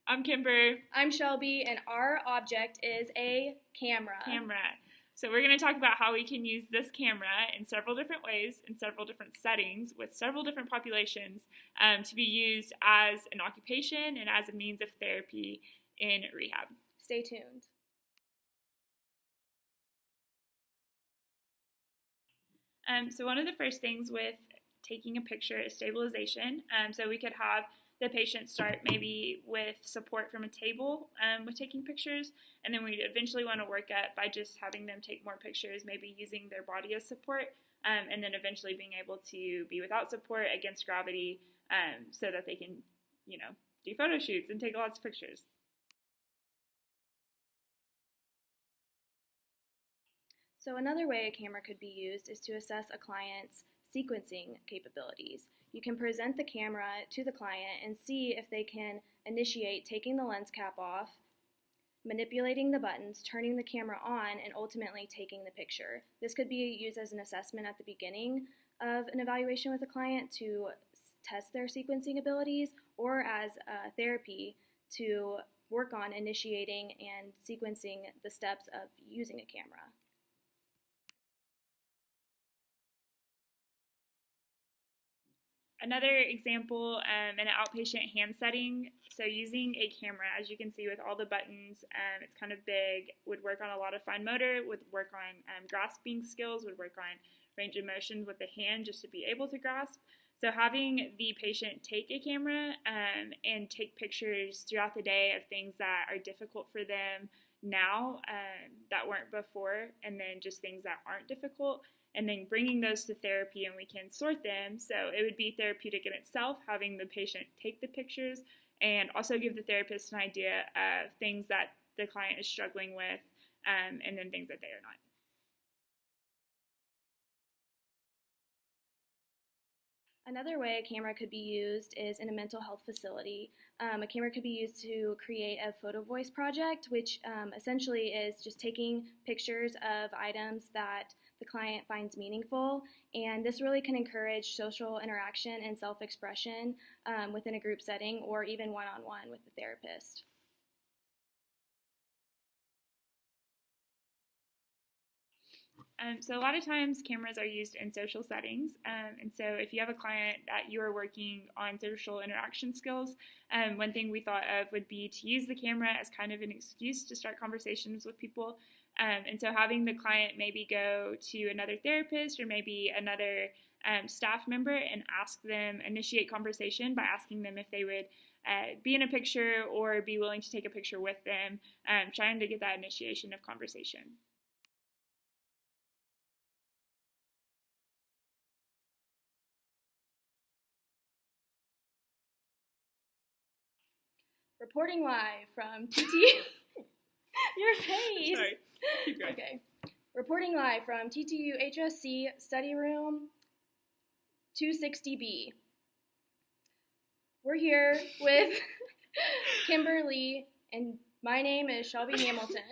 I'm Kimber. I'm Shelby, and our object is a camera. So we're going to talk about how we can use this camera in several different ways, in several different settings, with several different populations, to be used as an occupation and as a means of therapy in rehab. Stay tuned. So one of the first things with taking a picture is stabilization. So we could have the patient start maybe with support from a table with taking pictures, and then we eventually want to work up by just having them take more pictures, maybe using their body as support, and then eventually being able to be without support against gravity, so that they can, do photo shoots and take lots of pictures. So another way a camera could be used is to assess a client's sequencing capabilities. You can present the camera to the client and see if they can initiate taking the lens cap off, manipulating the buttons, turning the camera on, and ultimately taking the picture. This could be used as an assessment at the beginning of an evaluation with a client to test their sequencing abilities, or as therapy to work on initiating and sequencing the steps of using a camera. Another example in an outpatient hand setting, so using a camera, as you can see with all the buttons, it's kind of big, would work on a lot of fine motor, would work on grasping skills, would work on range of motion with the hand just to be able to grasp. So having the patient take a camera and take pictures throughout the day of things that are difficult for them now that weren't before, and then just things that aren't difficult, and then bringing those to therapy, and we can sort them. So it would be therapeutic in itself, having the patient take the pictures and also give the therapist an idea of things that the client is struggling with, and then things that they are not. Another way a camera could be used is in a mental health facility. A camera could be used to create a photo voice project, which essentially is just taking pictures of items that the client finds meaningful, and this really can encourage social interaction and self-expression within a group setting, or even one-on-one with the therapist. So a lot of times cameras are used in social settings, and so if you have a client that you are working on social interaction skills, one thing we thought of would be to use the camera as kind of an excuse to start conversations with people. And so having the client maybe go to another therapist or maybe another staff member and ask them, initiate conversation by asking them if they would be in a picture or be willing to take a picture with them, trying to get that initiation of conversation. Reporting live from TTU. Your face. Sorry. Keep going. Okay. Reporting live from TTU HSC Study Room 260B. We're here with Kimberly, and my name is Shelby Hamilton.